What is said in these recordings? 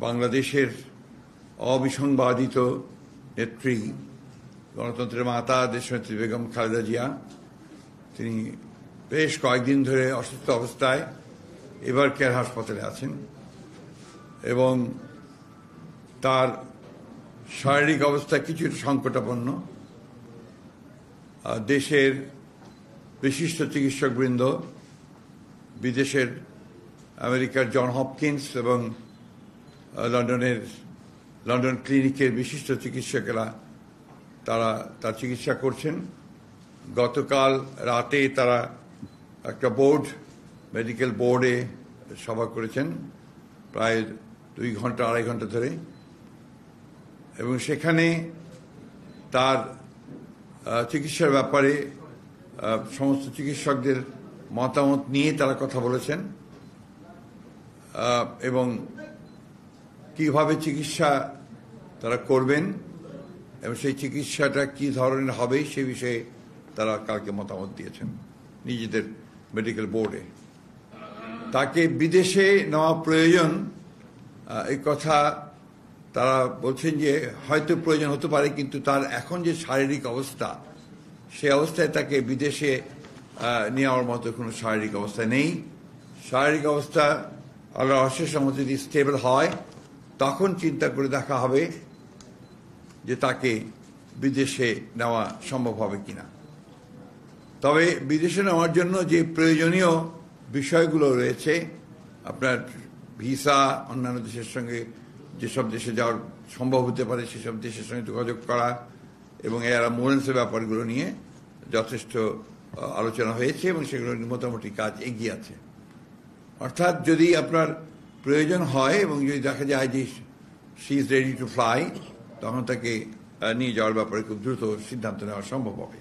বাংলাদেশের অবিসংবাদিত নেত্রী, গণতন্ত্রের মাতা দেশনেত্রী বেগম খালেদা জিয়া, তিনি বেশ কয়েকদিন ধরে অসুস্থ অবস্থায় এবার কেয়ার হাসপাতালে আছেন এবং তার শারীরিক অবস্থা কিছুটা সংকটাপন্ন। দেশের বিশিষ্ট চিকিৎসকবৃন্দ, বিদেশের আমেরিকার জন হপকিন্স এবং লন্ডন ক্লিনিকের বিশিষ্ট চিকিৎসকেরা তারা তার চিকিৎসা করছেন। গতকাল রাতে তারা একটা মেডিকেল বোর্ডে সভা করেছেন প্রায় 2 ঘন্টা 2.5 ঘন্টা ধরে, এবং সেখানে তার চিকিৎসার ব্যাপারে সমস্ত চিকিৎসকদের মতামত নিয়ে তারা কথা বলেছেন এবং কিভাবে চিকিৎসা তারা করবেন এবং সেই চিকিৎসাটা কি ধরনের হবে সে বিষয়ে তারা কালকে মতামত দিয়েছেন নিজেদের মেডিকেল বোর্ডে। তাকে বিদেশে নেওয়া প্রয়োজন এই কথা তারা বলছেন যে হয়তো প্রয়োজন হতে পারে, কিন্তু তার এখন যে শারীরিক অবস্থা, সে অবস্থায় তাকে বিদেশে নেওয়ার মতো কোনো শারীরিক অবস্থা নেই। শারীরিক অবস্থা আল্লাহর অশেষ রহমতে যদি স্টেবল হয় তখন চিন্তা করে দেখা হবে যে তাকে বিদেশে নেওয়া সম্ভব হবে কিনা। তবে বিদেশে নেওয়ার জন্য যে প্রয়োজনীয় বিষয়গুলো রয়েছে, আপনার ভিসা, অন্যান্য দেশের সঙ্গে যেসব দেশে যাওয়ার সম্ভব হতে পারে সেসব দেশের সঙ্গে যোগাযোগ করা এবং এর অ্যাম্বুলেন্সের ব্যাপারগুলো নিয়ে যথেষ্ট আলোচনা হয়েছে এবং সেগুলো মোটামুটি কাজ এগিয়ে আছে। অর্থাৎ যদি আপনার প্রয়োজন হয় এবং যদি দেখা যায় যে she is ready to fly, তখন তাকে নিয়ে যাওয়ার ব্যাপারে খুব দ্রুত সিদ্ধান্ত নেওয়া সম্ভব হবে।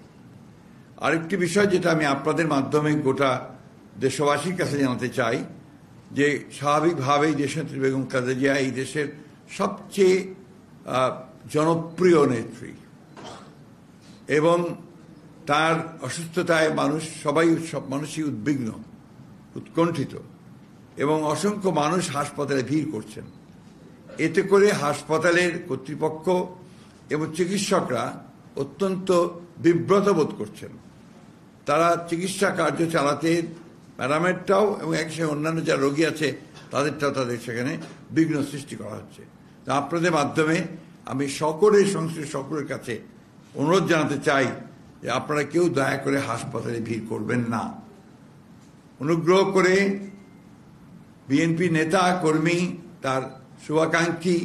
আরেকটি বিষয় যেটা আমি আপনাদের মাধ্যমে গোটা দেশবাসীর কাছে জানাতে চাই, যে স্বাভাবিকভাবেই দেশনেত্রী বেগম খালেদা জিয়া এই দেশের সবচেয়ে জনপ্রিয় নেত্রী এবং তার অসুস্থতায় সব মানুষই উদ্বিগ্ন, উৎকণ্ঠিত এবং অসংখ্য মানুষ হাসপাতালে ভিড় করছেন। এতে করে হাসপাতালের কর্তৃপক্ষ এবং চিকিৎসকরা অত্যন্ত বিব্রত বোধ করছেন। তারা চিকিৎসা কার্য চালাতে প্যারামেডটাও এবং একসাথে অন্যান্য যারা রোগী আছে তাদের সেখানে বিঘ্ন সৃষ্টি করা হচ্ছে। তা আপনাদের মাধ্যমে আমি সকলের কাছে অনুরোধ জানাতে চাই যে আপনারা কেউ দয়া করে হাসপাতালে ভিড় করবেন না। অনুগ্রহ করে বিএনপি নেতা কর্মী, তার শুভাকাঙ্ক্ষী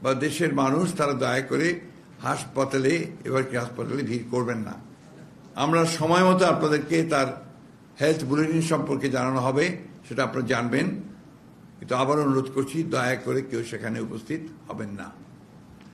বা দেশের মানুষ, তারা দয়া করে হাসপাতালে ভিড় করবেন না। আমরা সময় মতো আপনাদেরকে তার হেলথ বুলেটিন সম্পর্কে জানানো হবে, সেটা আপনারা জানবেন, কিন্তু আবার অনুরোধ করছি দয়া করে কেউ সেখানে উপস্থিত হবেন না।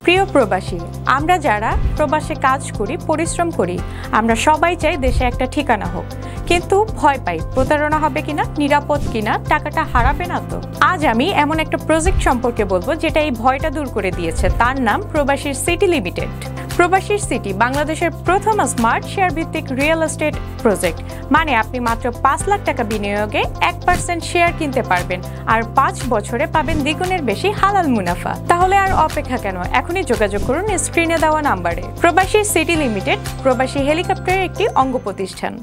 প্রিয় প্রবাসী, আমরা যারা প্রবাসে কাজ করি, পরিশ্রম করি, আমরা সবাই চাই দেশে একটা ঠিকানা হোক, কিন্তু ভয় পাই প্রতারণা হবে কিনা, নিরাপদ কিনা, টাকাটা হারাবে না তো। আজ আমি এমন একটা প্রজেক্ট সম্পর্কে বলবো যেটা এই ভয়টা দূর করে দিয়েছে। তার নাম প্রবাসীর সিটি লিমিটেড। প্রবাসীর সিটি বাংলাদেশের প্রথম স্মার্ট শেয়ার ভিত্তিক রিয়েল এস্টেট প্রজেক্ট। মানে আপনি মাত্র 5 লাখ টাকা বিনিয়োগে 1% শেয়ার কিনতে পারবেন আর 5 বছরে পাবেন দ্বিগুণের বেশি হালাল মুনাফা। তাহলে আর অপেক্ষা কেন? এখনই যোগাযোগ করুন স্ক্রিনে দেওয়া নাম্বারে। প্রবাসীর সিটি লিমিটেড প্রবাসী হেলিকপ্টারের একটি অঙ্গ প্রতিষ্ঠান।